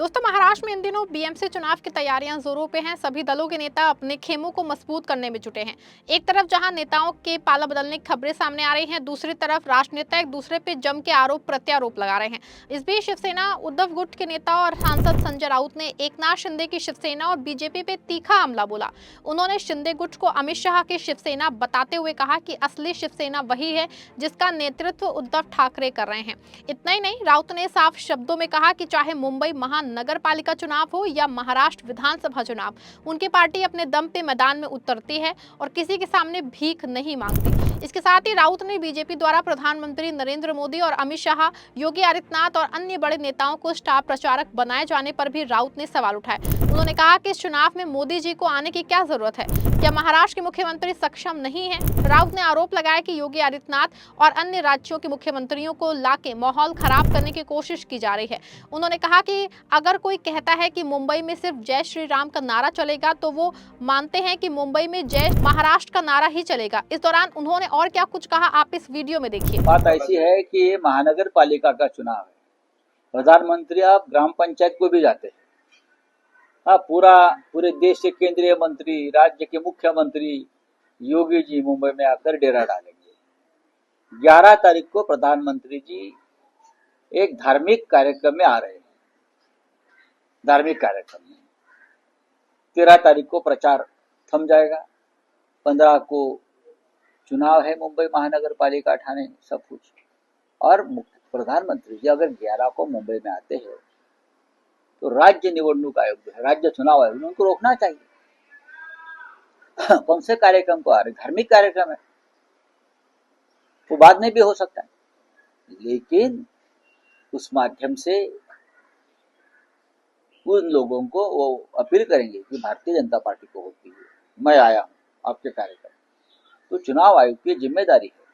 दोस्तों, महाराष्ट्र में इन दिनों बीएमसी चुनाव की तैयारियां जोरों पे हैं। सभी दलों के नेता अपने खेमों को मजबूत करने में जुटे हैं। एक तरफ जहां नेताओं के पाला बदलने की खबरें सामने आ रही हैं, दूसरी तरफ राष्ट्र नेता एक दूसरे पे जम के आरोप प्रत्यारोप लगा रहे हैं। इस बीच शिवसेना उद्धव गुट के नेता और सांसद संजय राउत ने एकनाथ शिंदे की शिवसेना और बीजेपी पे तीखा हमला बोला। उन्होंने शिंदे गुट को अमित शाह की शिवसेना बताते हुए कहा कि असली शिवसेना वही है जिसका नेतृत्व उद्धव ठाकरे कर रहे हैं। इतना ही नहीं, राउत ने साफ शब्दों में कहा कि चाहे मुंबई नगर पालिका चुनाव हो या महाराष्ट्र विधानसभा चुनाव, उनकी पार्टी अपने दम पे मैदान में उतरती है और किसी के सामने भीख नहीं मांगती। इसके साथ ही राउत ने बीजेपी द्वारा प्रधानमंत्री नरेंद्र मोदी और अमित शाह, योगी आदित्यनाथ और अन्य बड़े नेताओं को स्टार प्रचारक बनाए जाने पर भी राउत ने सवाल उठाए। उन्होंने कहा कि इस चुनाव में मोदी जी को आने की क्या जरूरत है, क्या महाराष्ट्र के मुख्यमंत्री सक्षम नहीं है। राउत ने आरोप लगाया कि योगी आदित्यनाथ और अन्य राज्यों के मुख्यमंत्रियों को लाके माहौल खराब करने की कोशिश की जा रही है। उन्होंने कहा कि अगर कोई कहता है कि मुंबई में सिर्फ जय श्री राम का नारा चलेगा, तो वो मानते हैं कि मुंबई में जय महाराष्ट्र का नारा ही चलेगा। इस दौरान उन्होंने और क्या कुछ कहा, आप इस वीडियो में देखिए। बात ऐसी है कि ये महानगर पालिका का चुनाव है। प्रधानमंत्री आप ग्राम पंचायत को भी जाते हैं। हाँ, पूरे देश के केंद्रीय मंत्री, राज्य के मुख्यमंत्री योगी जी मुंबई में आकर डेरा डालेंगे। 11 तारीख को प्रधानमंत्री जी एक धार्मिक कार्यक्रम में आ रहे हैं। धार्मिक कार्यक्रम में 13 तारीख को प्रचार थम जाएगा। 15 को चुनाव है मुंबई महानगर पालिका, ठाणे, सब कुछ। और प्रधानमंत्री जी अगर 11 को मुंबई में आते हैं तो राज्य निवडणूक आयोग जो है, राज्य चुनाव आयोग, उनको रोकना चाहिए। कौन से कार्यक्रम को आ रहे? धार्मिक कार्यक्रम है, वो बाद में भी हो सकता है, लेकिन उस माध्यम से उन लोगों को वो अपील करेंगे कि भारतीय जनता पार्टी को वोट दीजिए, मैं आया हूं आपके कार्यक्रम। तो चुनाव आयोग की जिम्मेदारी है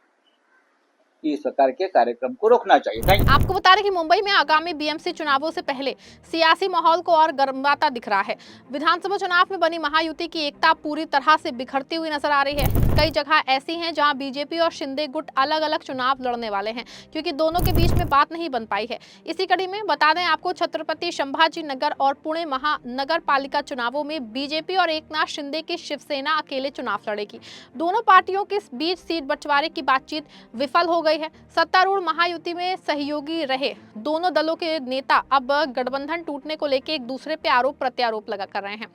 कि इस प्रकार के कार्यक्रम को रोकना चाहिए। आपको बता रहे कि मुंबई में आगामी बीएमसी चुनावों से पहले सियासी माहौल को और गर्माता दिख रहा है। विधानसभा चुनाव में बनी महायुति की एकता पूरी तरह से बिखरती हुई नजर आ रही है। कई जगह ऐसी हैं जहां बीजेपी और शिंदे गुट अलग अलग चुनाव लड़ने वाले हैं, क्योंकि दोनों के बीच में बात नहीं बन पाई है। इसी कड़ी में बता दें आपको, छत्रपति संभाजी नगर और पुणे महानगर पालिका चुनावों में बीजेपी और एकनाथ शिंदे की शिवसेना अकेले चुनाव लड़ेगी। दोनों पार्टियों के बीच सीट बंटवारे की बातचीत विफल हो गई है। सत्तारूढ़ महायुति में सहयोगी रहे दोनों दलों के नेता अब गठबंधन टूटने को लेकर एक दूसरे पे आरोप प्रत्यारोप लगा कर रहे हैं।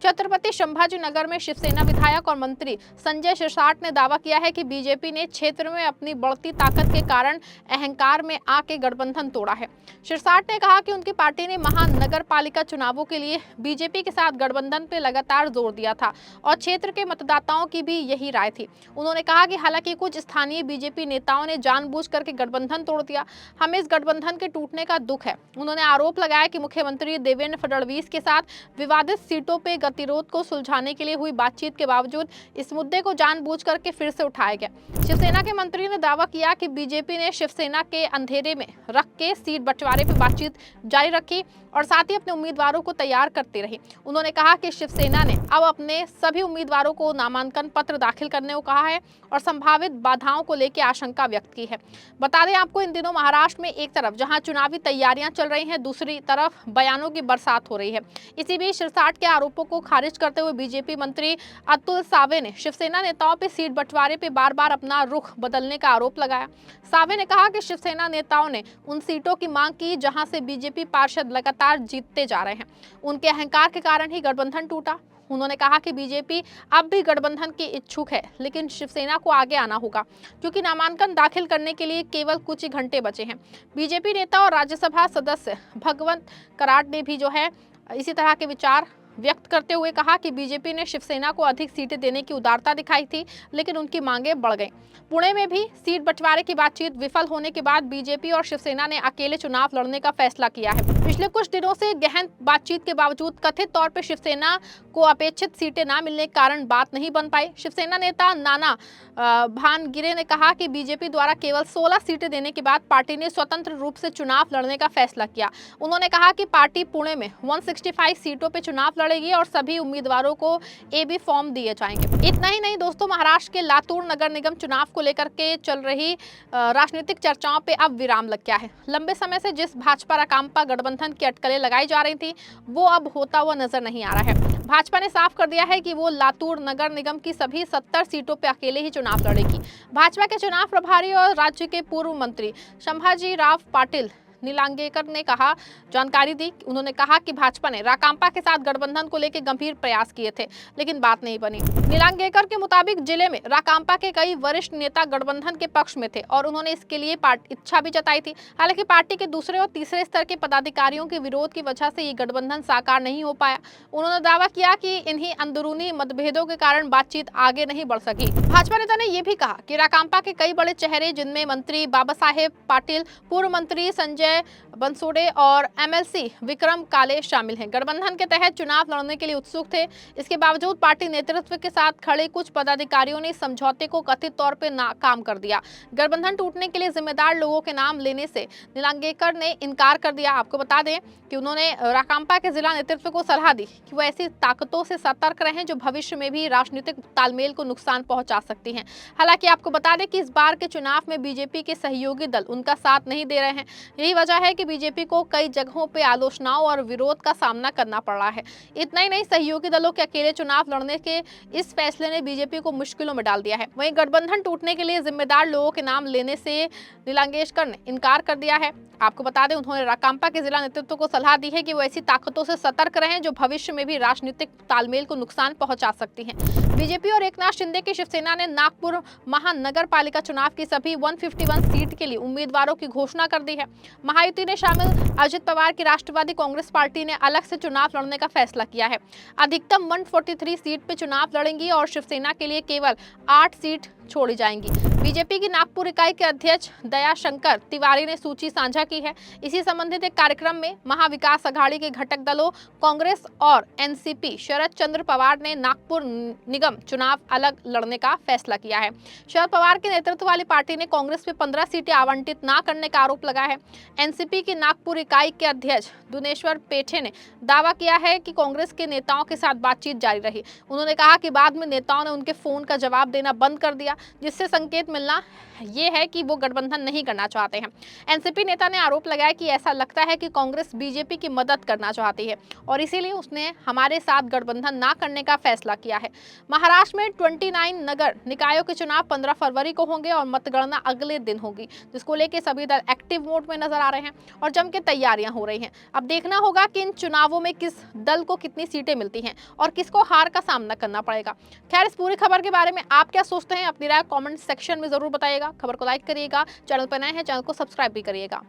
छत्रपति संभाजी नगर में शिवसेना विधायक और मंत्री संजय शिरसाट ने दावा किया है कि बीजेपी ने क्षेत्र में अपनी बढ़ती ताकत के कारण अहंकार में आके गठबंधन तोड़ा है। शिरसाट ने कहा कि उनकी पार्टी ने महानगर पालिका चुनावों के लिए बीजेपी के साथ गठबंधन पे लगातार जोर दिया था और क्षेत्र के मतदाताओं की भी यही राय थी। उन्होंने कहा कि हालांकि कुछ स्थानीय बीजेपी नेताओं ने जानबूझ करके गठबंधन तोड़ दिया, हमें इस गठबंधन के टूटने का दुख है। उन्होंने आरोप लगाया कि मुख्यमंत्री देवेंद्र फडणवीस के साथ विवादित सीटों पे गतिरोध को सुलझाने के लिए हुई बातचीत के बावजूद इस मुद्दे को जानबूझ करके फिर से उठाया गया। शिवसेना के मंत्री ने दावा किया कि बीजेपी ने शिवसेना के अंधेरे में रख के सीट बंटवारे पर बातचीत जारी रखी और साथ ही अपने उम्मीदवारों को तैयार करती रही। उन्होंने कहा कि शिवसेना ने अब अपने सभी उम्मीदवारों को नामांकन पत्र दाखिल करने को कहा है और संभावित बाधाओं को लेकर आशंका व्यक्त की है। बता दें आपको, इन दिनों महाराष्ट्र में एक तरफ जहां चुनावी तैयारियां चल रही हैं, दूसरी तरफ बयानों की बरसात हो रही है। इसी बीच शिरसाट के आरोपों को खारिज करते हुए बीजेपी मंत्री अतुल सावे ने शिवसेना नेताओं पर सीट बंटवारे पर बार बार अपना रुख बदलने का आरोप लगाया। सावे ने कहा कि शिवसेना नेताओं ने उन सीटों की मांग की जहां से बीजेपी पार्षद लगातार जीतते जा रहे हैं। उनके अहंकार के कारण ही गठबंधन टूटा। उन्होंने कहा कि बीजेपी अब भी गठबंधन की इच्छुक है, लेकिन शिवसेना को आगे आना होगा क्योंकि नामांकन दाखिल करने के लिए केवल कुछ ही घंटे बचे हैं। बीजेपी नेता और राज्यसभा सदस्य भगवंत कराड ने भी जो है इसी तरह के विचार व्यक्त करते हुए कहा कि बीजेपी ने शिवसेना को अधिक सीटें देने की उदारता दिखाई थी, लेकिन उनकी मांगें बढ़ गईं। पुणे में भी सीट बंटवारे की बातचीत विफल होने के बाद बीजेपी और शिवसेना ने अकेले चुनाव लड़ने का फैसला किया है। पिछले कुछ दिनों से गहन बातचीत के बावजूद कथित तौर पर शिवसेना को अपेक्षित सीटें न मिलने के कारण बात नहीं बन पाई। शिवसेना नेता नाना भानगिरे ने कहा कि बीजेपी द्वारा केवल 16 सीटें देने के बाद पार्टी ने स्वतंत्र रूप से चुनाव लड़ने का फैसला किया। उन्होंने कहा कि पार्टी पुणे में 165 सीटों पर चुनाव लड़ेगी और सभी उम्मीदवारों को एबी फॉर्म दिए जाएंगे। इतना ही नहीं दोस्तों, महाराष्ट्र के लातूर नगर निगम चुनाव को लेकर के चल रही राजनीतिक चर्चाओं पे अब विराम लग गया है। लंबे समय से जिस भाजपा राकांपा गठबंधन की अटकलें लगाई जा रही थी, वो अब होता हुआ नजर नहीं आ रहा है। भाजपा ने साफ कर दिया है कि वो लातूर नगर निगम की सभी 70 सीटों पर अकेले ही चुनाव लड़ेगी। भाजपा के चुनाव प्रभारी और राज्य के पूर्व मंत्री संभाजीराव पाटिल नीलांगेकर ने कहा जानकारी दी। उन्होंने कहा कि भाजपा ने राकांपा के साथ गठबंधन को लेकर गंभीर प्रयास किए थे, लेकिन बात नहीं बनी। नीलांगेकर के मुताबिक जिले में राकांपा के कई वरिष्ठ नेता गठबंधन के पक्ष में थे और उन्होंने इसके लिए इच्छा भी जताई थी। हालांकि पार्टी के दूसरे और तीसरे स्तर के पदाधिकारियों के विरोध की वजह से ये गठबंधन साकार नहीं हो पाया। उन्होंने दावा किया कि इन्हीं अंदरूनी मतभेदों के कारण बातचीत आगे नहीं बढ़ सकी। भाजपा नेता ने यह भी कहा कि राकांपा के कई बड़े चेहरे, जिनमें मंत्री बाबा साहेब पाटिल, पूर्व मंत्री संजय बंसोड़े और एमएलसी विक्रम काले शामिल हैं, गठबंधन के तहत चुनाव लड़ने के लिए उत्सुक थे। इसके बावजूद पार्टी नेतृत्व के साथ खड़े कुछ पदाधिकारियों ने समझौते को कथित तौर पर नाकाम कर दिया। गठबंधन टूटने के लिए जिम्मेदार लोगों के नाम लेने से नीलांगेकर ने इनकार कर दिया। आपको बता दें कि उन्होंने राकांपा के जिला नेतृत्व को सलाह दी कि वो ऐसी ताकतों से सतर्क रहें जो भविष्य में भी राजनीतिक तालमेल को नुकसान पहुंचा सकती हैं। हालांकि आपको बता दें कि इस बार के चुनाव में बीजेपी के सहयोगी दल उनका साथ नहीं दे रहे हैं। यही वजह है कि बीजेपी को कई जगहों पे आलोचनाओं और विरोध का सामना करना पड़ रहा है। इतना ही नहीं, सहयोगी दलों के अकेले चुनाव लड़ने के इस फैसले ने बीजेपी को मुश्किलों में डाल दिया है। वहीं गठबंधन टूटने के लिए जिम्मेदार लोगों के नाम लेने से नीलांगेकर ने इनकार कर दिया है। आपको बता दें, उन्होंने राकांपा के जिला नेतृत्व को सलाह दी है कि वो ऐसी ताकतों से सतर्क रहें जो भविष्य में भी राजनीतिक तालमेल को नुकसान पहुंचा सकती हैं। बीजेपी और एकनाथ शिंदे की शिवसेना ने नागपुर महानगर पालिका चुनाव की सभी 151 सीट के लिए उम्मीदवारों की घोषणा कर दी है। महायुति ने शामिल अजित पवार की राष्ट्रवादी कांग्रेस पार्टी ने अलग से चुनाव लड़ने का फैसला किया है। अधिकतम 143 सीट पे चुनाव लड़ेंगी और शिवसेना के लिए केवल 8 सीट छोड़ी जाएंगी। बीजेपी की नागपुर इकाई के अध्यक्ष दयाशंकर तिवारी ने सूची साझा की है। इसी संबंधित एक कार्यक्रम में महाविकास अघाड़ी के घटक दलों कांग्रेस और एनसीपी शरद चंद्र पवार ने नागपुर निगम चुनाव अलग लड़ने का फैसला किया है। शरद पवार के नेतृत्व वाली पार्टी ने कांग्रेस पे 15 सीटें आवंटित न करने का आरोप लगाया है। एनसीपी की नागपुर इकाई के अध्यक्ष दुनेश्वर पेठे ने दावा किया है कि कांग्रेस के नेताओं के साथ बातचीत जारी रही। उन्होंने कहा कि बाद में नेताओं ने उनके फोन का जवाब देना बंद कर दिया, जिससे संकेत मिलना ये है कि वो गठबंधन नहीं करना चाहते हैं। एनसीपी नेता ने आरोप लगाया कि ऐसा लगता है कि कांग्रेस बीजेपी की मदद करना चाहती है और इसीलिए उसने हमारे साथ गठबंधन ना करने का फैसला किया है। महाराष्ट्र में 29 नगर निकायों के चुनाव 15 फरवरी को होंगे और मतगणना अगले दिन होगी, जिसको लेकर सभी दल एक्टिव मोड में नजर आ रहे हैं और जम के तैयारियां हो रही हैं। अब देखना होगा कि इन चुनावों में किस दल को कितनी सीटें मिलती हैं और किसको हार का सामना करना पड़ेगा। खैर, इस पूरी खबर के बारे में आप क्या सोचते हैं, अपनी राय कमेंट सेक्शन में जरूर बताइएगा। खबर को लाइक करिएगा, चैनल पर नए हैं चैनल को सब्सक्राइब भी करिएगा।